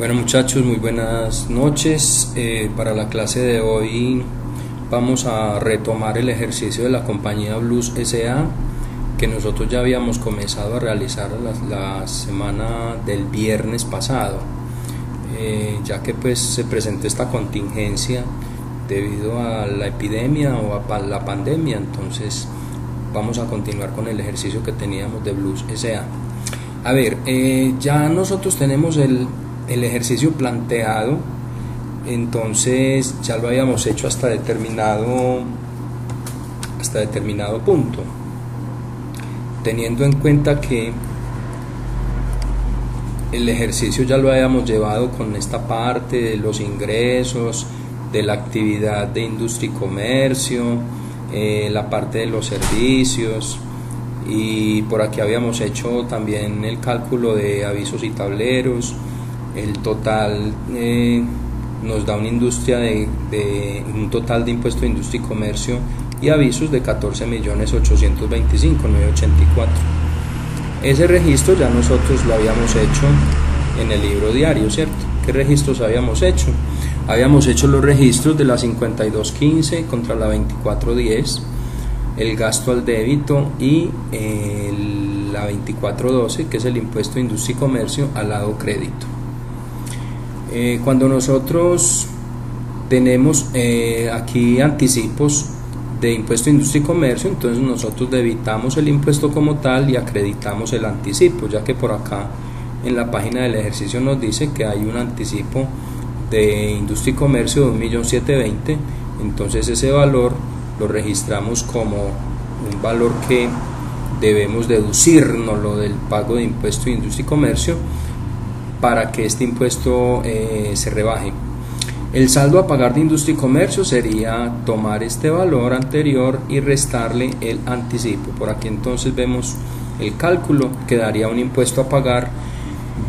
Bueno muchachos, muy buenas noches. Para la clase de hoy vamos a retomar el ejercicio de la compañía Blues S.A. que nosotros ya habíamos comenzado a realizar la semana del viernes pasado, ya que pues se presentó esta contingencia debido a la epidemia o a la pandemia. Entonces vamos a continuar con el ejercicio que teníamos de Blues S.A. A ver, ya nosotros tenemos el ejercicio planteado, entonces ya lo habíamos hecho hasta determinado punto, teniendo en cuenta que el ejercicio ya lo habíamos llevado con esta parte de los ingresos, de la actividad de industria y comercio, la parte de los servicios, y por aquí habíamos hecho también el cálculo de avisos y tableros. El total nos da una industria de un total de impuesto de industria y comercio y avisos de 14.825.984. Ese registro ya nosotros lo habíamos hecho en el libro diario, ¿cierto? ¿Qué registros habíamos hecho? Habíamos hecho los registros de la 5215 contra la 2410, el gasto al débito, y la 2412, que es el impuesto de industria y comercio, al lado crédito. Cuando nosotros tenemos aquí anticipos de impuesto de industria y comercio, entonces nosotros debitamos el impuesto como tal y acreditamos el anticipo, ya que por acá en la página del ejercicio nos dice que hay un anticipo de industria y comercio de 1.720.000, entonces ese valor lo registramos como un valor que debemos deducirnos lo del pago de impuesto de industria y comercio para que este impuesto se rebaje. El saldo a pagar de industria y comercio sería tomar este valor anterior y restarle el anticipo. Por aquí entonces vemos el cálculo, que daría un impuesto a pagar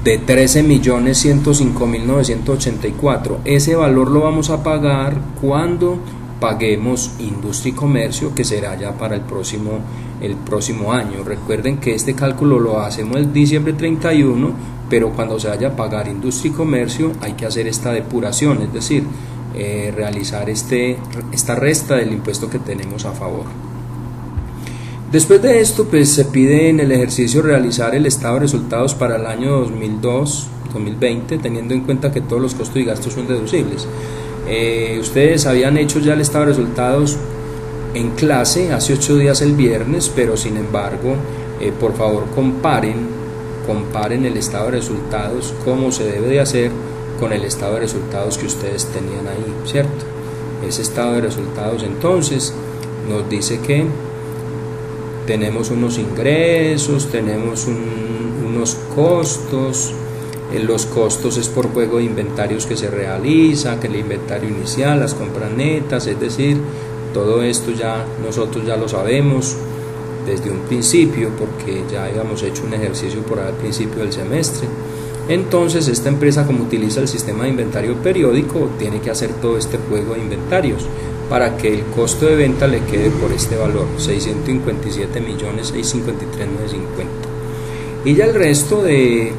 de 13.105.984. Ese valor lo vamos a pagar cuando paguemos industria y comercio, que será ya para el próximo año. Recuerden que este cálculo lo hacemos el diciembre 31, pero cuando se vaya a pagar industria y comercio hay que hacer esta depuración, es decir, realizar esta resta del impuesto que tenemos a favor. Después de esto, pues se pide en el ejercicio realizar el estado de resultados para el año 2020, teniendo en cuenta que todos los costos y gastos son deducibles. Ustedes habían hecho ya el estado de resultados en clase hace 8 días el viernes, pero sin embargo, por favor comparen el estado de resultados, cómo se debe de hacer con el estado de resultados que ustedes tenían ahí, ¿cierto? Ese estado de resultados entonces nos dice que tenemos unos ingresos, tenemos unos costos. Los costos es por juego de inventarios que se realiza, que el inventario inicial, las compras netas, es decir, todo esto ya nosotros ya lo sabemos desde un principio, porque ya habíamos hecho un ejercicio por al principio del semestre. Entonces esta empresa, como utiliza el sistema de inventario periódico, tiene que hacer todo este juego de inventarios para que el costo de venta le quede por este valor, 657.653.950. Y ya el resto del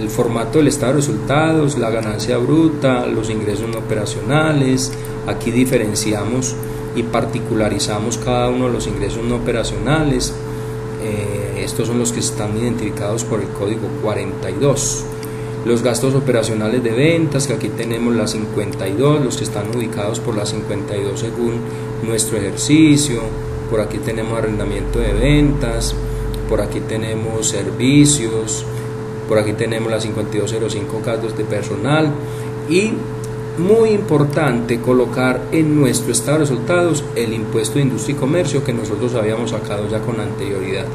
formato del estado de resultados, la ganancia bruta, los ingresos no operacionales. Aquí diferenciamos y particularizamos cada uno de los ingresos no operacionales. Estos son los que están identificados por el código 42. Los gastos operacionales de ventas, que aquí tenemos la 52, los que están ubicados por la 52 según nuestro ejercicio. Por aquí tenemos arrendamiento de ventas, por aquí tenemos servicios, por aquí tenemos la 5205, gastos de personal. Y muy importante colocar en nuestro estado de resultados el impuesto de industria y comercio que nosotros habíamos sacado ya con anterioridad.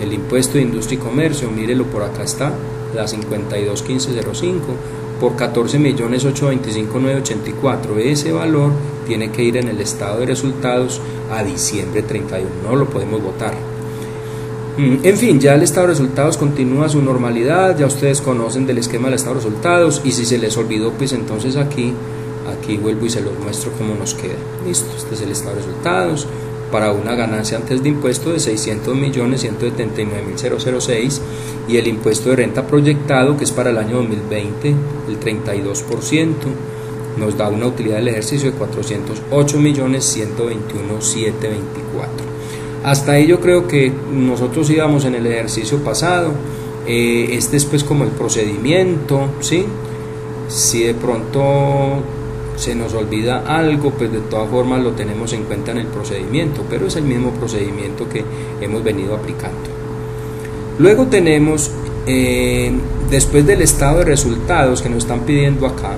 El impuesto de industria y comercio, mírelo, por acá está, la 521505 por 14.825.984. Ese valor tiene que ir en el estado de resultados a diciembre 31, no lo podemos votar. En fin, ya el estado de resultados continúa su normalidad, ya ustedes conocen del esquema del estado de resultados, y si se les olvidó, pues entonces aquí vuelvo y se los muestro cómo nos queda. Listo, este es el estado de resultados. para una ganancia antes de impuesto de 600.179.006 y el impuesto de renta proyectado, que es para el año 2020, el 32%, nos da una utilidad del ejercicio de 408.121.724. Hasta ahí yo creo que nosotros íbamos en el ejercicio pasado. Este es pues como el procedimiento, ¿sí? Si de pronto se nos olvida algo, pues de todas formas lo tenemos en cuenta en el procedimiento, pero es el mismo procedimiento que hemos venido aplicando. Luego tenemos, después del estado de resultados que nos están pidiendo acá,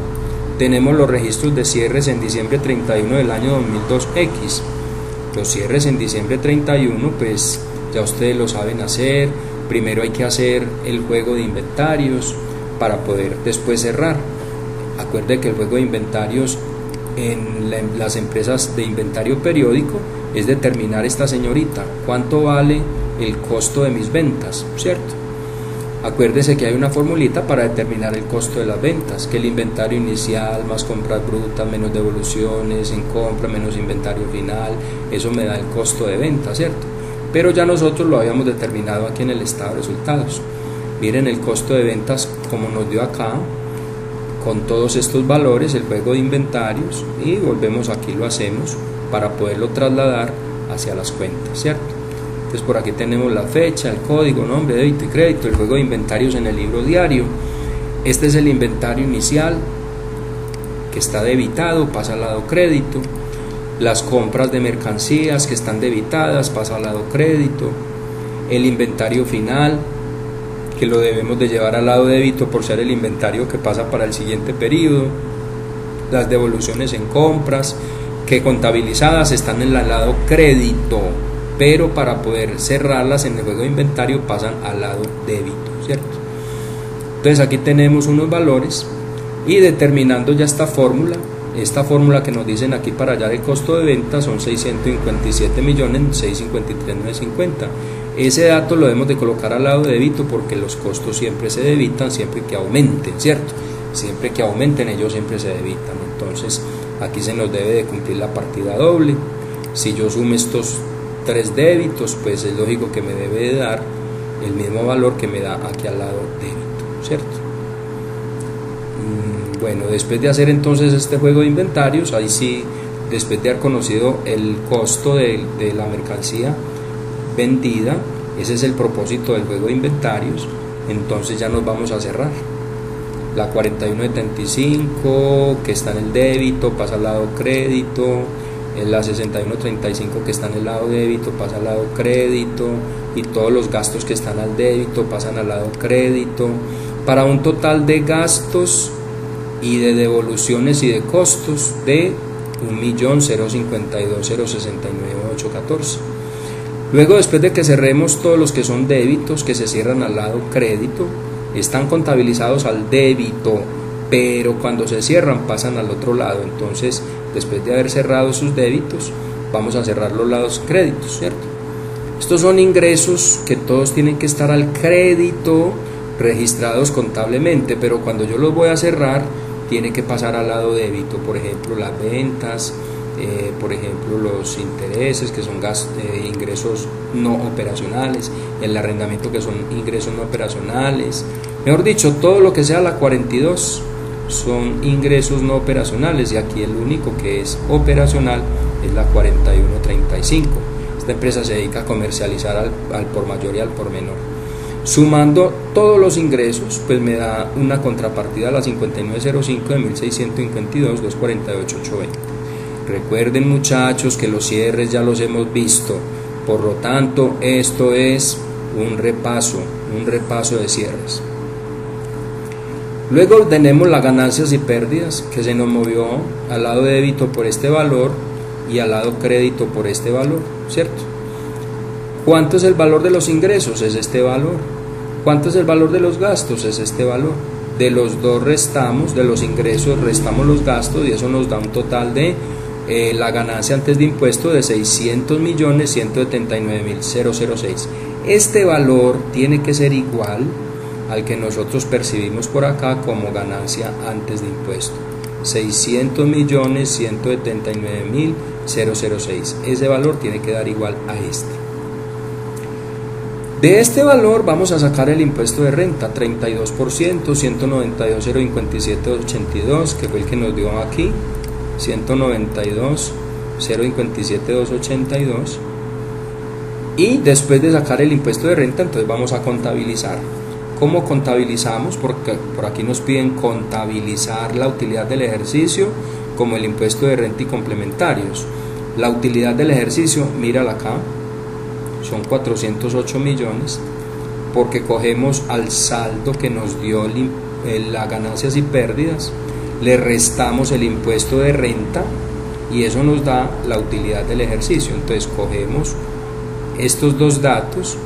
tenemos los registros de cierres en diciembre 31 del año 2002X. Los cierres en diciembre 31, pues ya ustedes lo saben hacer. Primero hay que hacer el juego de inventarios para poder después cerrar. Acuerde que el juego de inventarios en las empresas de inventario periódico es determinar esta señorita, cuánto vale el costo de mis ventas, ¿cierto? Acuérdese que hay una formulita para determinar el costo de las ventas, que el inventario inicial más compras brutas menos devoluciones en compra menos inventario final, eso me da el costo de venta, ¿cierto? Pero ya nosotros lo habíamos determinado aquí en el estado de resultados. Miren el costo de ventas como nos dio acá, con todos estos valores, el juego de inventarios, y volvemos aquí, lo hacemos para poderlo trasladar hacia las cuentas, ¿cierto? Entonces por aquí tenemos la fecha, el código, nombre, débito y crédito, el juego de inventarios en el libro diario. Este es el inventario inicial que está debitado, pasa al lado crédito. Las compras de mercancías que están debitadas, pasa al lado crédito. El inventario final, que lo debemos de llevar al lado débito por ser el inventario que pasa para el siguiente periodo. Las devoluciones en compras que contabilizadas están en el lado crédito, pero para poder cerrarlas en el juego de inventario pasan al lado débito, ¿cierto? Entonces aquí tenemos unos valores y determinando ya esta fórmula que nos dicen aquí para hallar el costo de venta son 657.653.950. Ese dato lo debemos de colocar al lado débito porque los costos siempre se debitan, siempre que aumenten, ¿cierto? Siempre que aumenten ellos siempre se debitan. Entonces aquí se nos debe de cumplir la partida doble. Si yo sumo estos tres débitos, pues es lógico que me debe de dar el mismo valor que me da aquí al lado débito, ¿cierto? Bueno, después de hacer entonces este juego de inventarios, ahí sí, después de haber conocido el costo de la mercancía vendida, ese es el propósito del juego de inventarios, entonces ya nos vamos a cerrar. La 4175 que está en el débito pasa al lado crédito, la 6135 que está en el lado débito pasa al lado crédito, y todos los gastos que están al débito pasan al lado crédito, para un total de gastos y de devoluciones y de costos de 1.052.069.814. Luego, después de que cerremos todos los que son débitos, que se cierran al lado crédito, están contabilizados al débito, pero cuando se cierran pasan al otro lado. Entonces, después de haber cerrado sus débitos, vamos a cerrar los lados créditos, ¿cierto? Estos son ingresos que todos tienen que estar al crédito, registrados contablemente, pero cuando yo los voy a cerrar, tiene que pasar al lado débito. Por ejemplo, las ventas, por ejemplo, los intereses, que son ingresos no operacionales, el arrendamiento, que son ingresos no operacionales. Mejor dicho, todo lo que sea la 42 son ingresos no operacionales, y aquí el único que es operacional es la 4135. Esta empresa se dedica a comercializar al por mayor y al por menor. Sumando todos los ingresos, pues me da una contrapartida a la 5905 de 1652, 248,820. Recuerden, muchachos, que los cierres ya los hemos visto, por lo tanto esto es un repaso de cierres. Luego tenemos las ganancias y pérdidas, que se nos movió al lado débito por este valor y al lado crédito por este valor, ¿cierto? ¿Cuánto es el valor de los ingresos? Es este valor. ¿Cuánto es el valor de los gastos? Es este valor. De los dos restamos, de los ingresos restamos los gastos, y eso nos da un total de la ganancia antes de impuesto de 600.179.006. Este valor tiene que ser igual al que nosotros percibimos por acá como ganancia antes de impuesto. 600.179.006. Ese valor tiene que dar igual a este. De este valor vamos a sacar el impuesto de renta, 32%, 192.057.82, que fue el que nos dio aquí, 192.057.282. Y después de sacar el impuesto de renta, entonces vamos a contabilizar. ¿Cómo contabilizamos? Porque por aquí nos piden contabilizar la utilidad del ejercicio como el impuesto de renta y complementarios. La utilidad del ejercicio, mírala acá, son 408 millones, porque cogemos al saldo que nos dio las ganancias y pérdidas, le restamos el impuesto de renta y eso nos da la utilidad del ejercicio. Entonces cogemos estos dos datos,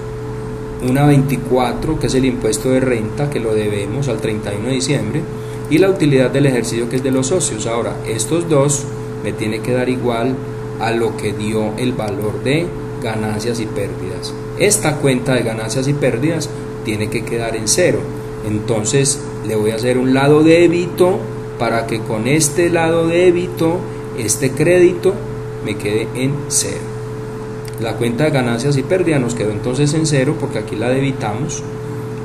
una 24 que es el impuesto de renta que lo debemos al 31 de diciembre y la utilidad del ejercicio que es de los socios. Ahora estos dos me tiene que dar igual a lo que dio el valor de ganancias y pérdidas. Esta cuenta de ganancias y pérdidas tiene que quedar en cero, entonces le voy a hacer un lado débito para que con este lado débito este crédito me quede en cero. La cuenta de ganancias y pérdidas nos quedó entonces en cero porque aquí la debitamos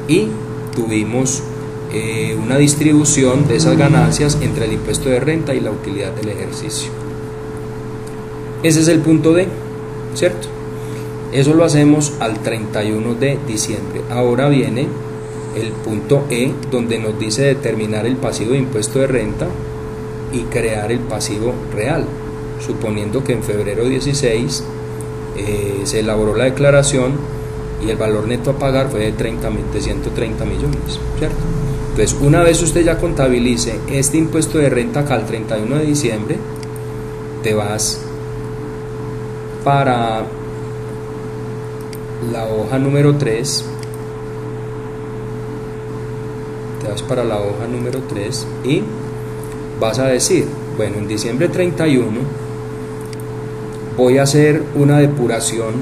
y tuvimos una distribución de esas ganancias entre el impuesto de renta y la utilidad del ejercicio. Ese es el punto D, ¿cierto? Eso lo hacemos al 31 de diciembre. Ahora viene el punto E, donde nos dice determinar el pasivo de impuesto de renta y crear el pasivo real, suponiendo que en febrero 16 se elaboró la declaración y el valor neto a pagar fue de 130 millones, ¿cierto? Entonces, una vez usted ya contabilice este impuesto de renta acá al 31 de diciembre, te vas para la hoja número 3, y vas a decir, bueno, en diciembre 31 voy a hacer una depuración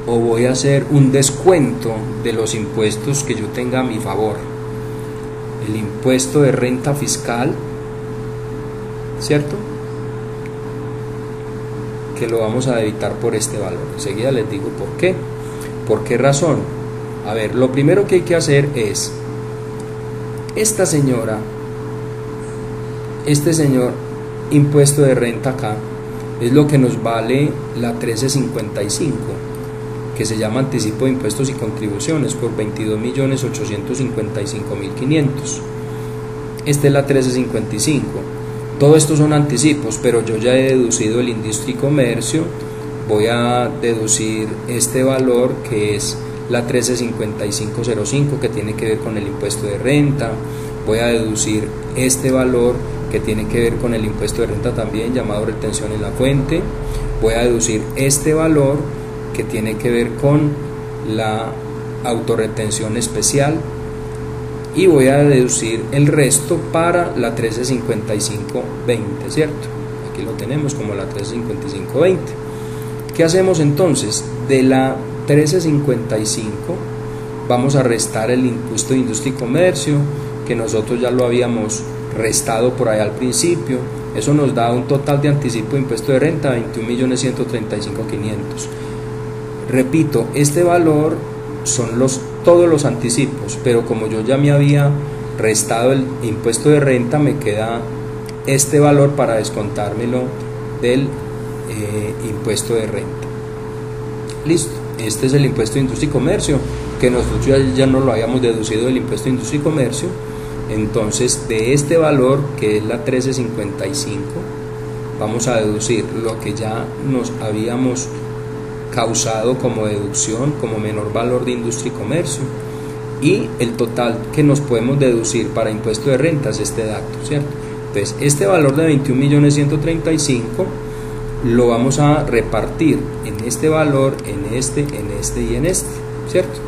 o voy a hacer un descuento de los impuestos que yo tenga a mi favor. El impuesto de renta fiscal, ¿cierto?, que lo vamos a debitar por este valor. Enseguida les digo por qué. ¿Por qué razón? A ver, lo primero que hay que hacer es, esta señora, este señor impuesto de renta acá, es lo que nos vale la 1355, que se llama anticipo de impuestos y contribuciones por 22.855.500. Esta es la 1355. Todo esto son anticipos, pero yo ya he deducido el industria y comercio. Voy a deducir este valor que es la 135505, que tiene que ver con el impuesto de renta. Voy a deducir este valor que tiene que ver con el impuesto de renta también, llamado retención en la fuente. Voy a deducir este valor que tiene que ver con la autorretención especial y voy a deducir el resto para la 135520, ¿cierto? Aquí lo tenemos como la 135520. ¿Qué hacemos entonces? De la 1355 vamos a restar el impuesto de industria y comercio, que nosotros ya lo habíamos restado por ahí al principio. Eso nos da un total de anticipo de impuesto de renta 21.135.500. Repito, este valor son todos los anticipos, pero como yo ya me había restado el impuesto de renta, me queda este valor para descontármelo del impuesto de renta. Listo, este es el impuesto de industria y comercio, que nosotros ya no lo habíamos deducido del impuesto de industria y comercio. Entonces, de este valor, que es la 1355, vamos a deducir lo que ya nos habíamos causado como deducción, como menor valor de industria y comercio, y el total que nos podemos deducir para impuesto de renta es este dato, ¿cierto? Entonces, este valor de 21.135 lo vamos a repartir en este valor, en este y en este, ¿cierto?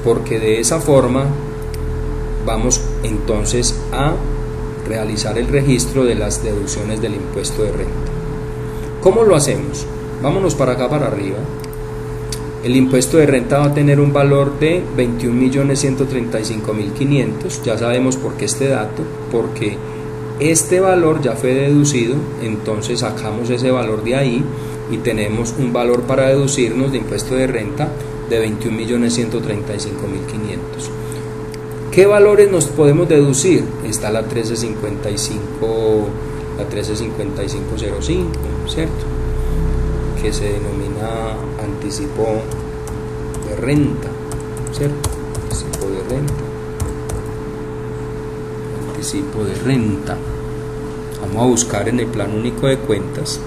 Porque de esa forma vamos entonces a realizar el registro de las deducciones del impuesto de renta. ¿Cómo lo hacemos? Vámonos para acá, para arriba. El impuesto de renta va a tener un valor de 21.135.500. Ya sabemos por qué este dato, porque Este valor ya fue deducido, entonces sacamos ese valor de ahí y tenemos un valor para deducirnos de impuesto de renta de 21.135.500. ¿Qué valores nos podemos deducir? Está la 135505, ¿cierto? Que se denomina anticipo de renta, ¿cierto? Anticipo de renta. Anticipo de renta. Vamos a buscar en el Plan Único de Cuentas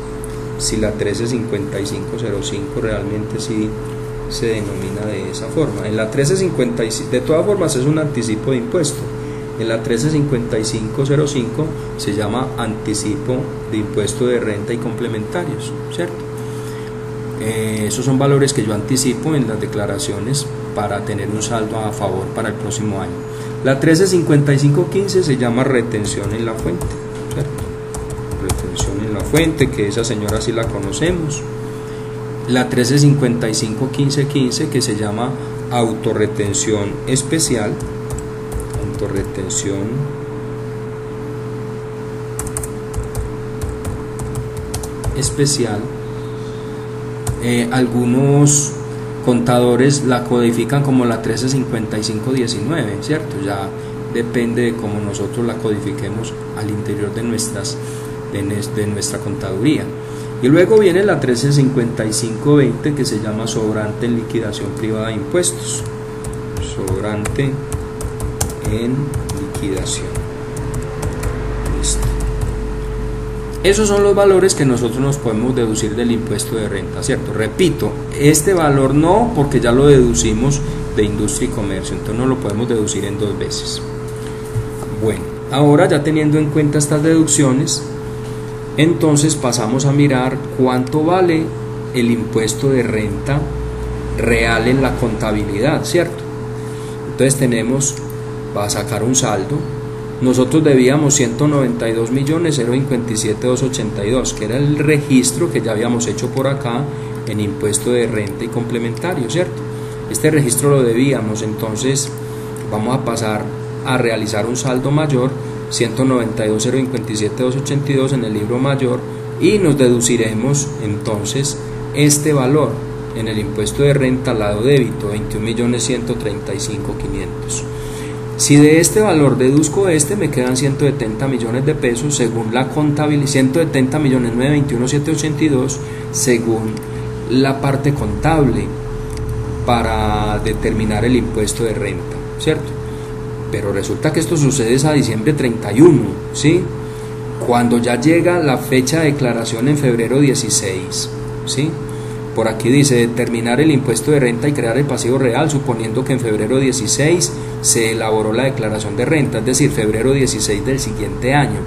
si la 135505 realmente sí se denomina de esa forma. En la 1355, de todas formas, es un anticipo de impuesto. En la 135505 se llama anticipo de impuesto de renta y complementarios, ¿cierto? Esos son valores que yo anticipo en las declaraciones para tener un saldo a favor para el próximo año. La 135515 se llama retención en la fuente, ¿cierto? Retención en la fuente, que esa señora sí la conocemos. La 13551515, que se llama autorretención especial. Autorretención especial. Algunos contadores la codifican como la 135519, ¿cierto? Ya depende de cómo nosotros la codifiquemos al interior de nuestra contaduría. Y luego viene la 135520, que se llama sobrante en liquidación privada de impuestos. Sobrante en liquidación. Listo. Esos son los valores que nosotros nos podemos deducir del impuesto de renta, ¿cierto? Repito, este valor no, porque ya lo deducimos de industria y comercio, entonces no lo podemos deducir en dos veces. Bueno, ahora ya teniendo en cuenta estas deducciones, entonces pasamos a mirar cuánto vale el impuesto de renta real en la contabilidad, ¿cierto? Entonces tenemos, va a sacar un saldo. Nosotros debíamos 192.057.282, que era el registro que ya habíamos hecho por acá en impuesto de renta y complementario, ¿cierto? Este registro lo debíamos, entonces vamos a pasar a realizar un saldo mayor, 192.057.282 en el libro mayor, y nos deduciremos entonces este valor en el impuesto de renta al lado débito, 21.135.500. Si de este valor deduzco me quedan 170 millones de pesos según la contabilidad, 170.921.782 según la parte contable para determinar el impuesto de renta, ¿cierto? Pero resulta que esto sucede a diciembre 31, ¿sí? Cuando ya llega la fecha de declaración en febrero 16, ¿sí? Por aquí dice determinar el impuesto de renta y crear el pasivo real, suponiendo que en febrero 16 se elaboró la declaración de renta, es decir, febrero 16 del siguiente año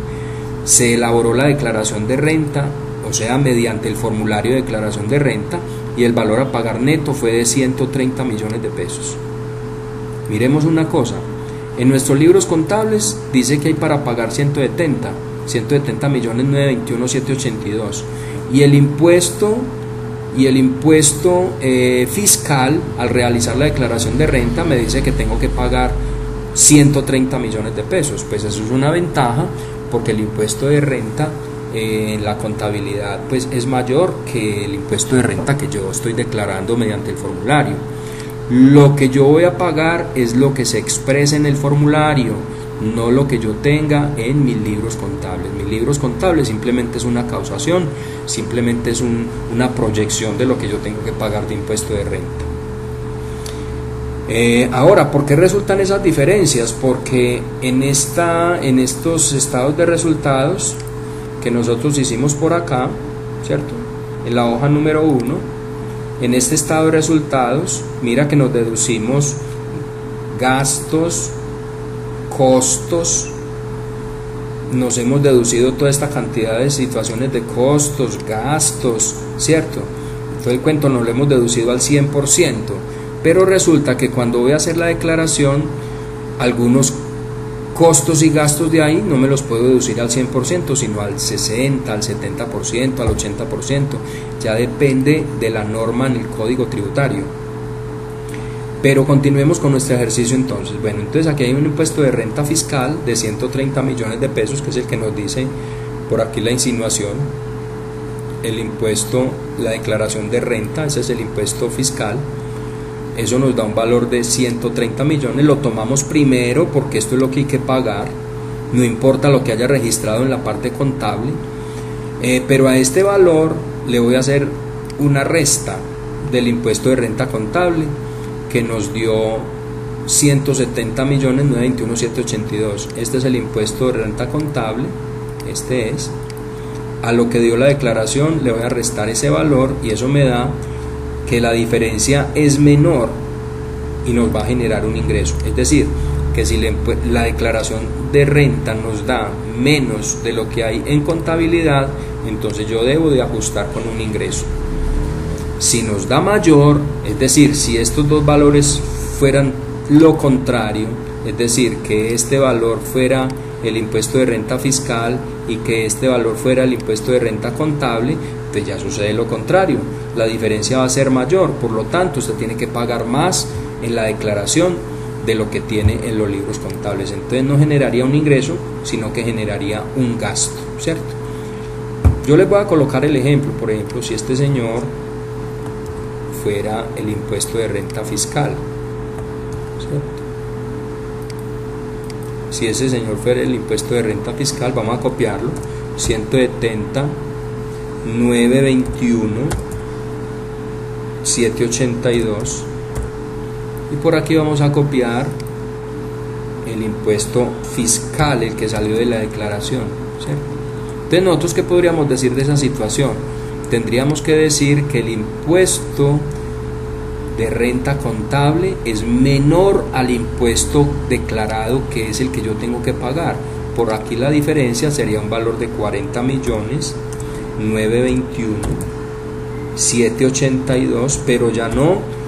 se elaboró la declaración de renta, o sea, mediante el formulario de declaración de renta, y el valor a pagar neto fue de 130 millones de pesos. Miremos una cosa, en nuestros libros contables dice que hay para pagar 170 millones 921.782, y el impuesto fiscal al realizar la declaración de renta me dice que tengo que pagar 130 millones de pesos. Pues eso es una ventaja, porque el impuesto de renta en la contabilidad pues es mayor que el impuesto de renta que yo estoy declarando mediante el formulario. Lo que yo voy a pagar es lo que se expresa en el formulario, no lo que yo tenga en mis libros contables. Mis libros contables simplemente es una causación, simplemente es una proyección de lo que yo tengo que pagar de impuesto de renta. Ahora, ¿por qué resultan esas diferencias? Porque en estos estados de resultados que nosotros hicimos por acá, ¿cierto? En la hoja número 1, en este estado de resultados, mira que nos deducimos gastos, costos, nos hemos deducido toda esta cantidad de situaciones de costos, gastos, ¿cierto? Todo el cuento nos lo hemos deducido al 100%, pero resulta que cuando voy a hacer la declaración, algunos costos y gastos de ahí no me los puedo deducir al 100%, sino al 60%, al 70%, al 80%, ya depende de la norma en el Código Tributario. Pero continuemos con nuestro ejercicio entonces. Bueno, entonces aquí hay un impuesto de renta fiscal de 130 millones de pesos, que es el que nos dice por aquí la insinuación. El impuesto, la declaración de renta, ese es el impuesto fiscal. Eso nos da un valor de 130 millones. Lo tomamos primero porque esto es lo que hay que pagar. No importa lo que haya registrado en la parte contable. Pero a este valor le voy a hacer una resta del impuesto de renta contable, que nos dio 170.921.782. Este es el impuesto de renta contable, este es. A lo que dio la declaración le voy a restar ese valor y eso me da que la diferencia es menor y nos va a generar un ingreso. Es decir, que si la declaración de renta nos da menos de lo que hay en contabilidad, entonces yo debo de ajustar con un ingreso. Si nos da mayor, es decir, si estos dos valores fueran lo contrario, es decir, que este valor fuera el impuesto de renta fiscal y que este valor fuera el impuesto de renta contable, pues ya sucede lo contrario, la diferencia va a ser mayor, por lo tanto usted tiene que pagar más en la declaración de lo que tiene en los libros contables. Entonces no generaría un ingreso, sino que generaría un gasto, ¿cierto? Yo les voy a colocar el ejemplo. Por ejemplo, si este señor fuera el impuesto de renta fiscal, ¿cierto? Si ese señor fuera el impuesto de renta fiscal, vamos a copiarlo, 170.921.782, y por aquí vamos a copiar el impuesto fiscal, el que salió de la declaración, ¿cierto? Entonces nosotros, ¿qué podríamos decir de esa situación? Tendríamos que decir que el impuesto de renta contable es menor al impuesto declarado, que es el que yo tengo que pagar. Por aquí la diferencia sería un valor de 40.921.782, pero ya no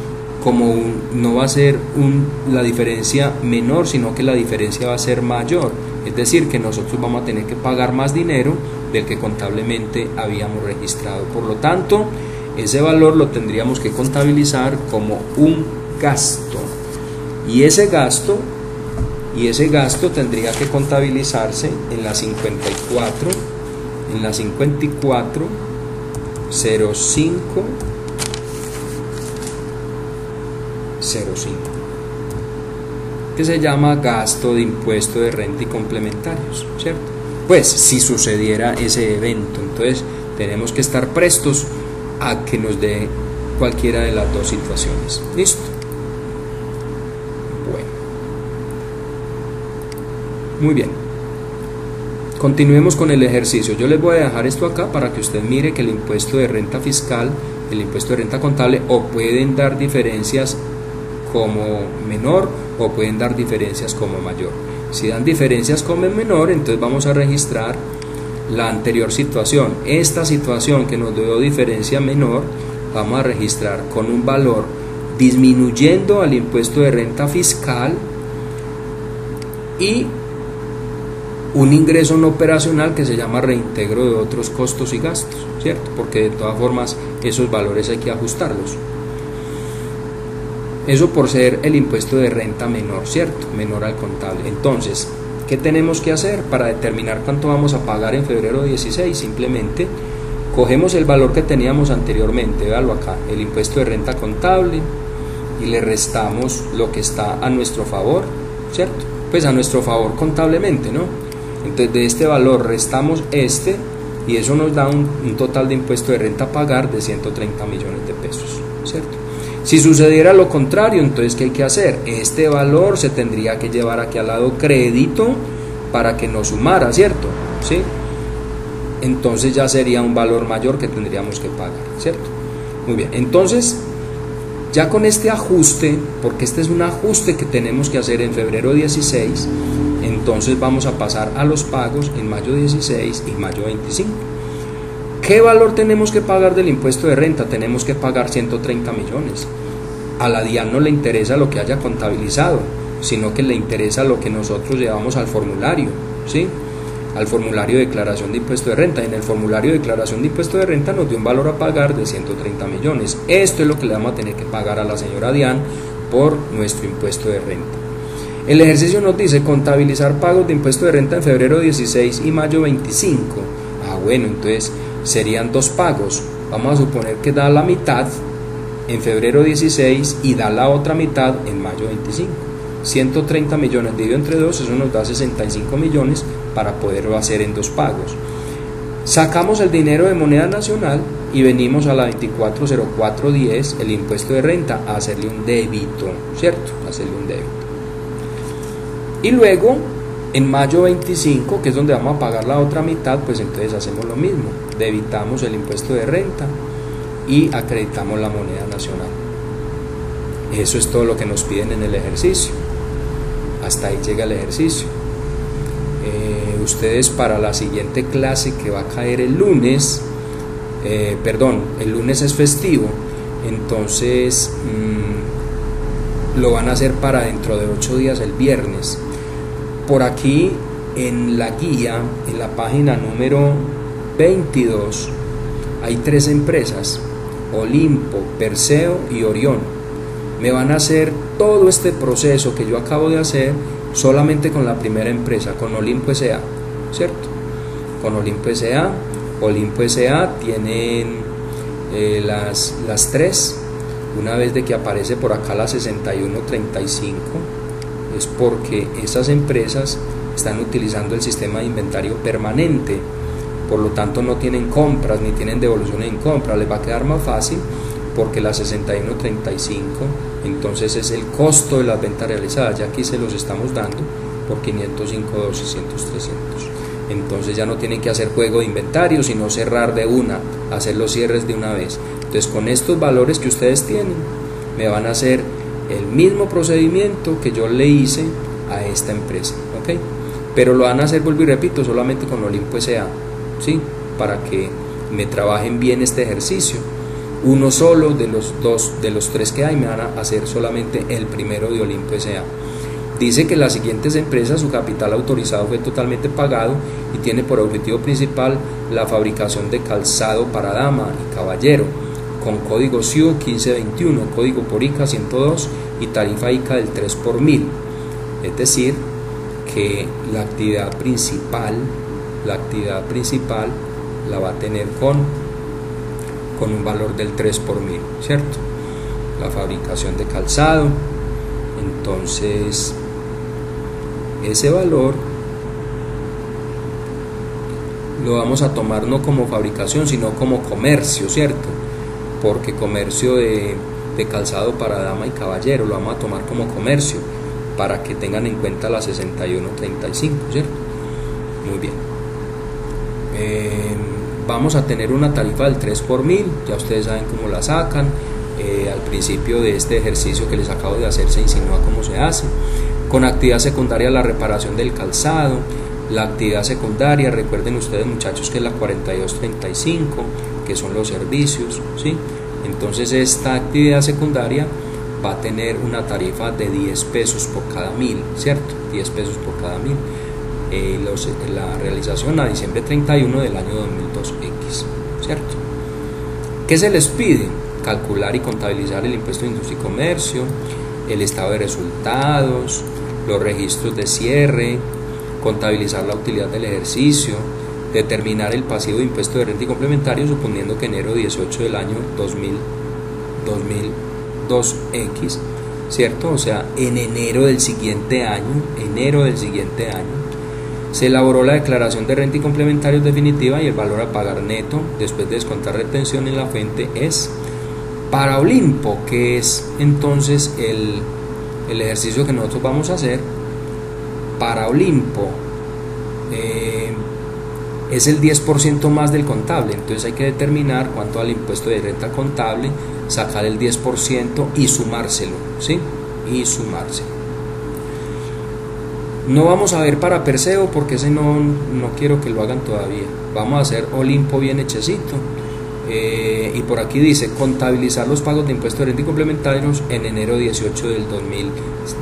como no va a ser la diferencia menor, sino que la diferencia va a ser mayor. Es decir, que nosotros vamos a tener que pagar más dinero del que contablemente habíamos registrado. Por lo tanto, ese valor lo tendríamos que contabilizar como un gasto, y ese gasto tendría que contabilizarse en la 54 05 que se llama gasto de impuesto de renta y complementarios, ¿cierto? Pues si sucediera ese evento, entonces tenemos que estar prestos a que nos dé cualquiera de las dos situaciones. ¿Listo? Bueno, muy bien, continuemos con el ejercicio. Yo les voy a dejar esto acá para que usted mire que el impuesto de renta fiscal, el impuesto de renta contable, o pueden dar diferencias como menor o pueden dar diferencias como mayor. Si dan diferencias como menor, entonces vamos a registrar la anterior situación. Esta situación que nos dio diferencia menor, vamos a registrar con un valor disminuyendo al impuesto de renta fiscal y un ingreso no operacional que se llama reintegro de otros costos y gastos, ¿cierto? Porque de todas formas esos valores hay que ajustarlos. Eso por ser el impuesto de renta menor, ¿cierto? Menor al contable. Entonces, ¿qué tenemos que hacer para determinar cuánto vamos a pagar en febrero 16? Simplemente cogemos el valor que teníamos anteriormente, véalo acá, el impuesto de renta contable, y le restamos lo que está a nuestro favor, ¿cierto? Pues a nuestro favor contablemente, ¿no? Entonces de este valor restamos este, y eso nos da un total de impuesto de renta a pagar de 130 millones de pesos, ¿cierto? Si sucediera lo contrario, entonces ¿qué hay que hacer? Este valor se tendría que llevar aquí al lado crédito para que nos sumara, ¿cierto? ¿Sí? Entonces ya sería un valor mayor que tendríamos que pagar, ¿cierto? Muy bien, entonces ya con este ajuste, porque este es un ajuste que tenemos que hacer en febrero 16, entonces vamos a pasar a los pagos en mayo 16 y mayo 25. ¿Qué valor tenemos que pagar del impuesto de renta? Tenemos que pagar 130 millones. A la DIAN no le interesa lo que haya contabilizado, sino que le interesa lo que nosotros llevamos al formulario, ¿sí? Al formulario de declaración de impuesto de renta. En el formulario de declaración de impuesto de renta nos dio un valor a pagar de 130 millones. Esto es lo que le vamos a tener que pagar a la señora DIAN por nuestro impuesto de renta. El ejercicio nos dice contabilizar pagos de impuesto de renta en febrero 16 y mayo 25. Bueno, entonces serían 2 pagos. Vamos a suponer que da la mitad en febrero 16 y da la otra mitad en mayo 25. 130 millones dividido entre 2, eso nos da 65 millones para poderlo hacer en 2 pagos. Sacamos el dinero de moneda nacional y venimos a la 240410, el impuesto de renta, a hacerle un débito, ¿cierto? Hacerle un débito. Y luego, en mayo 25, que es donde vamos a pagar la otra mitad, pues entonces hacemos lo mismo, debitamos el impuesto de renta y acreditamos la moneda nacional. Eso es todo lo que nos piden en el ejercicio. Hasta ahí llega el ejercicio. Ustedes para la siguiente clase, que va a caer el lunes, el lunes es festivo, entonces lo van a hacer para dentro de 8 días, el viernes. Por aquí en la guía, en la página número 22, hay 3 empresas: Olimpo, Perseo y Orión. Me van a hacer todo este proceso que yo acabo de hacer solamente con la primera empresa, con Olimpo S.A., ¿cierto? Con Olimpo S.A. Olimpo S.A. tienen las 3. Una vez de que aparece por acá la 6135, es porque esas empresas están utilizando el sistema de inventario permanente, por lo tanto no tienen compras ni tienen devoluciones en compra. Les va a quedar más fácil porque la 6135 entonces es el costo de las ventas realizadas, ya aquí se los estamos dando por 505, 200, 300. Entonces ya no tienen que hacer juego de inventario, sino cerrar de una, hacer los cierres de una vez. Entonces con estos valores que ustedes tienen me van a hacer el mismo procedimiento que yo le hice a esta empresa, ¿ok? Pero lo van a hacer, vuelvo y repito, solamente con Olimpo S.A., ¿sí? Para que me trabajen bien este ejercicio. Uno solo de los 3 que hay me van a hacer solamente el primero de Olimpo S.A. Dice que las siguientes empresas, su capital autorizado fue totalmente pagado y tiene por objetivo principal la fabricación de calzado para dama y caballero, con código SIU 1521, código por ICA 102 y tarifa ICA del 3 por 1000. Es decir, que la actividad principal la va a tener con un valor del 3 por 1000, ¿cierto? La fabricación de calzado. Entonces ese valor lo vamos a tomar no como fabricación, sino como comercio, ¿cierto? Porque comercio de calzado para dama y caballero lo vamos a tomar como comercio, para que tengan en cuenta la 6135, ¿cierto? Muy bien. Vamos a tener una tarifa del 3 por 1000, ya ustedes saben cómo la sacan. Al principio de este ejercicio que les acabo de hacer se insinúa cómo se hace. Con actividad secundaria, la reparación del calzado. La actividad secundaria, recuerden ustedes, muchachos, que es la 4235, que son los servicios, ¿sí? Entonces esta actividad secundaria va a tener una tarifa de 10 pesos por cada 1000, ¿cierto? 10 pesos por cada 1000. La realización a diciembre 31 del año 2002X, ¿cierto? ¿Qué se les pide? Calcular y contabilizar el impuesto de industria y comercio, el estado de resultados, los registros de cierre, contabilizar la utilidad del ejercicio, determinar el pasivo de impuesto de renta y complementario, suponiendo que enero 18 del año 2002X, ¿cierto? O sea, en enero del siguiente año, se elaboró la declaración de renta y complementarios definitiva y el valor a pagar neto después de descontar retención en la fuente es para Olimpo, que es entonces el ejercicio que nosotros vamos a hacer. Para Olimpo es el 10% más del contable, entonces hay que determinar cuánto al impuesto de renta contable, sacar el 10% y sumárselo, ¿sí? Y sumárselo. No vamos a ver para Perseo porque ese no quiero que lo hagan todavía. Vamos a hacer Olimpo bien hechecito. Y por aquí dice contabilizar los pagos de impuestos de renta y complementarios en enero 18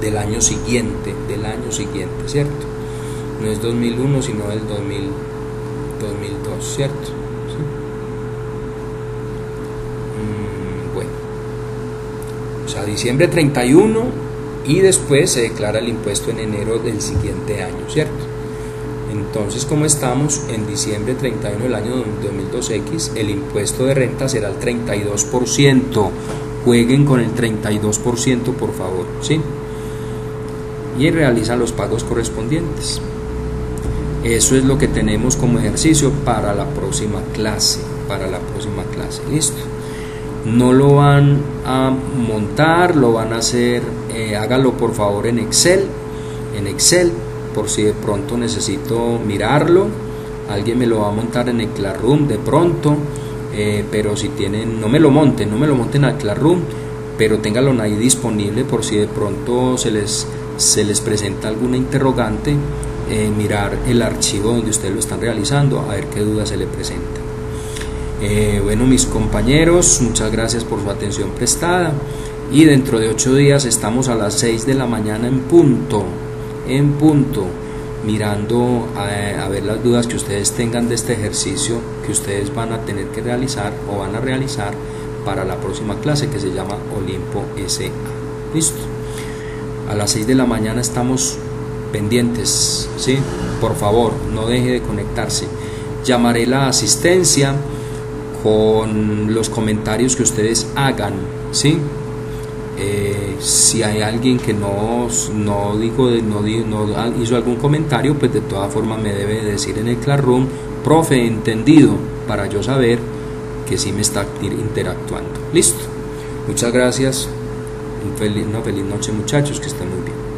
del año siguiente, ¿cierto? No es 2001 sino del 2002, ¿cierto? ¿Sí? Bueno, hasta diciembre 31 y después se declara el impuesto en enero del siguiente año, ¿cierto? Entonces, como estamos en diciembre 31 del año 2002X, el impuesto de renta será el 32%. Jueguen con el 32%, por favor, ¿sí? Y realizan los pagos correspondientes. Eso es lo que tenemos como ejercicio para la próxima clase. Listo. No lo van a montar, lo van a hacer, hágalo por favor en Excel, por si de pronto necesito mirarlo. Alguien me lo va a montar en el Classroom de pronto, pero si tienen, no me lo monten al Classroom, pero ténganlo ahí disponible por si de pronto se les presenta alguna interrogante, mirar el archivo donde ustedes lo están realizando, a ver qué dudas se le presentan. Bueno, mis compañeros, muchas gracias por su atención prestada, y dentro de 8 días estamos a las 6 de la mañana en punto, mirando a ver las dudas que ustedes tengan de este ejercicio que ustedes van a tener que realizar o van a realizar para la próxima clase, que se llama Olimpo SA. Listo. A las 6 de la mañana estamos pendientes, ¿sí? Por favor, no deje de conectarse. Llamaré la asistencia con los comentarios que ustedes hagan, ¿sí? Si hay alguien que no hizo algún comentario, pues de todas formas me debe decir en el Classroom, profe, entendido, para yo saber que sí me está interactuando. Listo. Muchas gracias. Una feliz noche, muchachos, que estén muy bien.